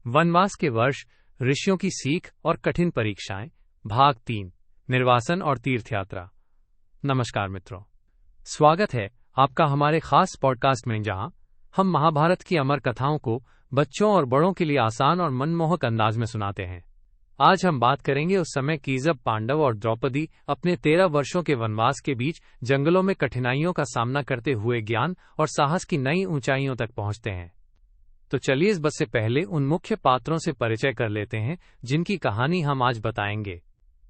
वनवास के वर्ष, ऋषियों की सीख और कठिन परीक्षाएं, भाग 3, निर्वासन और तीर्थयात्रा। नमस्कार मित्रों, स्वागत है आपका हमारे खास पॉडकास्ट में, जहां हम महाभारत की अमर कथाओं को बच्चों और बड़ों के लिए आसान और मनमोहक अंदाज में सुनाते हैं। आज हम बात करेंगे उस समय की जब पांडव और द्रौपदी अपने 13 वर्षों के वनवास के बीच जंगलों में कठिनाइयों का सामना करते हुए ज्ञान और साहस की नई ऊंचाइयों तक पहुंचते हैं। तो चलिए इस बस से पहले उन मुख्य पात्रों से परिचय कर लेते हैं जिनकी कहानी हम आज बताएंगे।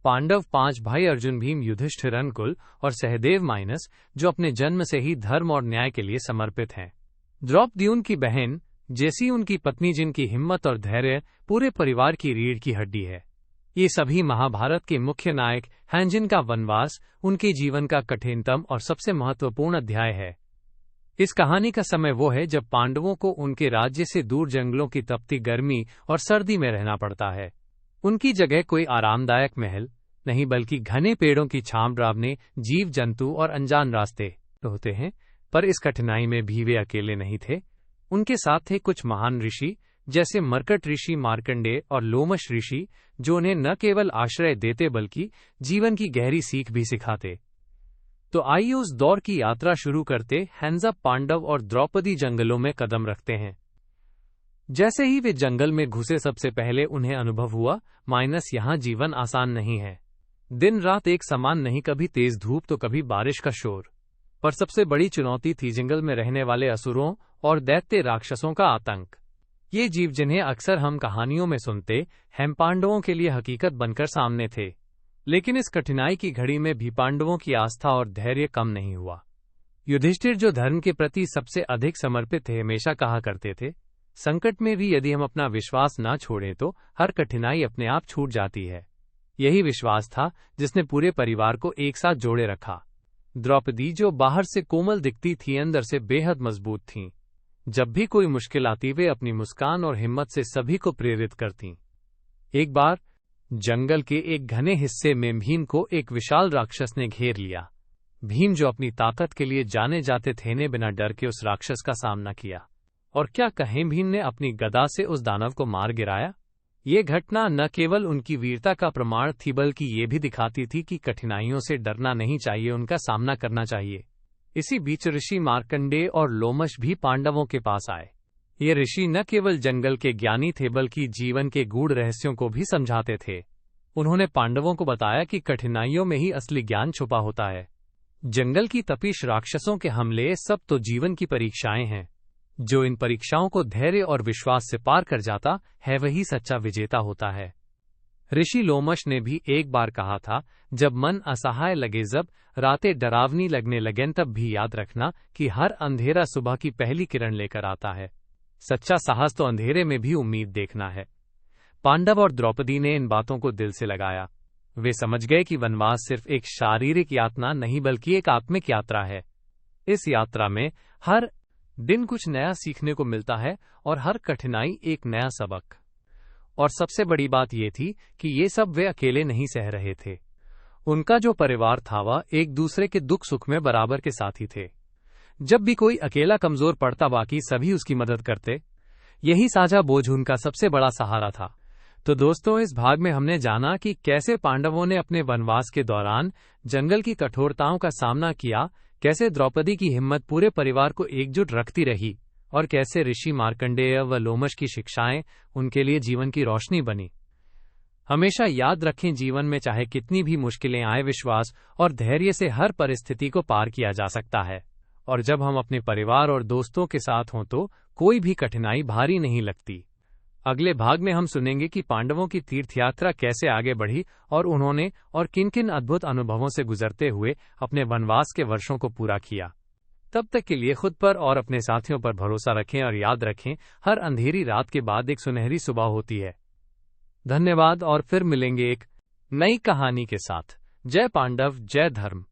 पांडव 5 भाई अर्जुन, भीम, युधिष्ठिर, नकुल और सहदेव माइनस, जो अपने जन्म से ही धर्म और न्याय के लिए समर्पित हैं। द्रौपदी उनकी बहन, जैसी उनकी पत्नी, जिनकी हिम्मत और धैर्य पूरे परिवार की रीढ़ की हड्डी है। ये सभी महाभारत के मुख्य नायक हैं, जिनका वनवास उनके जीवन का कठिनतम और सबसे महत्वपूर्ण अध्याय है। इस कहानी का समय वो है जब पांडवों को उनके राज्य से दूर जंगलों की तपती गर्मी और सर्दी में रहना पड़ता है। उनकी जगह कोई आरामदायक महल नहीं, बल्कि घने पेड़ों की छांव, डरावने जीव जंतु और अनजान रास्ते होते हैं। पर इस कठिनाई में भी वे अकेले नहीं थे। उनके साथ थे कुछ महान ऋषि, जैसे मर्कट ऋषि मार्कंडेय और लोमश ऋषि, जो उन्हें न केवल आश्रय देते बल्कि जीवन की गहरी सीख भी सिखाते। तो आइए उस दौर की यात्रा शुरू करते हैं जब पांडव और द्रौपदी जंगलों में कदम रखते हैं। जैसे ही वे जंगल में घुसे, सबसे पहले उन्हें अनुभव हुआ, यहाँ जीवन आसान नहीं है। दिन रात एक समान नहीं, कभी तेज धूप तो कभी बारिश का शोर। पर सबसे बड़ी चुनौती थी जंगल में रहने वाले असुरों और दैत्य राक्षसों का आतंक। ये जीव, जिन्हें अक्सर हम कहानियों में सुनते हैं, पांडवों के लिए हकीकत बनकर सामने थे। लेकिन इस कठिनाई की घड़ी में भी पांडवों की आस्था और धैर्य कम नहीं हुआ। युधिष्ठिर, जो धर्म के प्रति सबसे अधिक समर्पित थे, हमेशा कहा करते थे, संकट में भी यदि हम अपना विश्वास न छोड़ें तो हर कठिनाई अपने आप छूट जाती है। यही विश्वास था जिसने पूरे परिवार को एक साथ जोड़े रखा। द्रौपदी, जो बाहर से कोमल दिखती थी, अंदर से बेहद मजबूत थीं। जब भी कोई मुश्किल आती, वे अपनी मुस्कान और हिम्मत से सभी को प्रेरित करतीं। एक बार जंगल के एक घने हिस्से में भीम को एक विशाल राक्षस ने घेर लिया। भीम, जो अपनी ताकत के लिए जाने जाते थे, ने बिना डर के उस राक्षस का सामना किया। और क्या कहें, भीम ने अपनी गदा से उस दानव को मार गिराया। ये घटना न केवल उनकी वीरता का प्रमाण थी, बल्कि ये भी दिखाती थी कि कठिनाइयों से डरना नहीं चाहिए, उनका सामना करना चाहिए। इसी बीच ऋषि मार्कंडेय और लोमश भी पांडवों के पास आए। ये ऋषि न केवल जंगल के ज्ञानी थे, बल्कि जीवन के गूढ़ रहस्यों को भी समझाते थे। उन्होंने पांडवों को बताया कि कठिनाइयों में ही असली ज्ञान छुपा होता है। जंगल की तपिश, राक्षसों के हमले, सब तो जीवन की परीक्षाएं हैं। जो इन परीक्षाओं को धैर्य और विश्वास से पार कर जाता है, वही सच्चा विजेता होता है। ऋषि लोमश ने भी एक बार कहा था, जब मन असहाय लगे, जब रातें डरावनी लगने लगें, तब भी याद रखना कि हर अंधेरा सुबह की पहली किरण लेकर आता है। सच्चा साहस तो अंधेरे में भी उम्मीद देखना है। पांडव और द्रौपदी ने इन बातों को दिल से लगाया। वे समझ गए कि वनवास सिर्फ एक शारीरिक यातना नहीं, बल्कि एक आत्मिक यात्रा है। इस यात्रा में हर दिन कुछ नया सीखने को मिलता है और हर कठिनाई एक नया सबक। और सबसे बड़ी बात यह थी कि ये सब वे अकेले नहीं सह रहे थे। उनका जो परिवार था, वह एक दूसरे के दुख सुख में बराबर के साथी थे। जब भी कोई अकेला कमजोर पड़ता, बाकी सभी उसकी मदद करते। यही साझा बोझ उनका सबसे बड़ा सहारा था। तो दोस्तों, इस भाग में हमने जाना कि कैसे पांडवों ने अपने वनवास के दौरान जंगल की कठोरताओं का सामना किया, कैसे द्रौपदी की हिम्मत पूरे परिवार को एकजुट रखती रही, और कैसे ऋषि मार्कंडेय व लोमश की शिक्षाएं उनके लिए जीवन की रोशनी बनी। हमेशा याद रखें, जीवन में चाहे कितनी भी मुश्किलें आए, विश्वास और धैर्य से हर परिस्थिति को पार किया जा सकता है। और जब हम अपने परिवार और दोस्तों के साथ हों तो कोई भी कठिनाई भारी नहीं लगती। अगले भाग में हम सुनेंगे कि पांडवों की तीर्थयात्रा कैसे आगे बढ़ी और उन्होंने और किन किन अद्भुत अनुभवों से गुजरते हुए अपने वनवास के वर्षों को पूरा किया। तब तक के लिए खुद पर और अपने साथियों पर भरोसा रखें और याद रखें, हर अंधेरी रात के बाद एक सुनहरी सुबह होती है। धन्यवाद, और फिर मिलेंगे एक नई कहानी के साथ। जय पांडव, जय धर्म।